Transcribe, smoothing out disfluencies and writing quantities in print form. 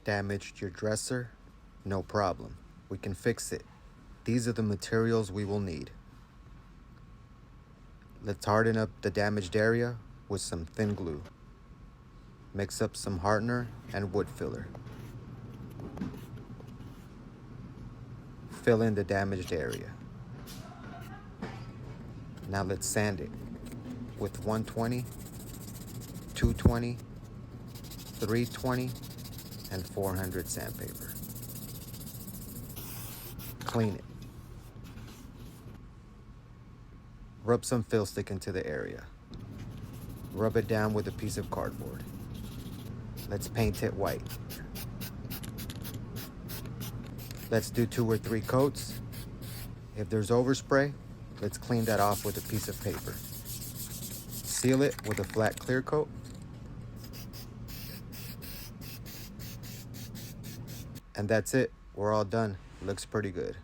damaged your dresser? No problem. We can fix it. These are the materials we will need. Let's harden up the damaged area with some thin glue. Mix up some hardener and wood filler. Fill in the damaged area. Now let's sand it with 120, 220, 320, and 400 sandpaper. Clean it. Rub some fill stick into the area. Rub it down with a piece of cardboard. Let's paint it white. Let's do 2 or 3 coats. If there's overspray, let's clean that off with a piece of paper. Seal it with a flat clear coat. And that's it. We're all done. Looks pretty good.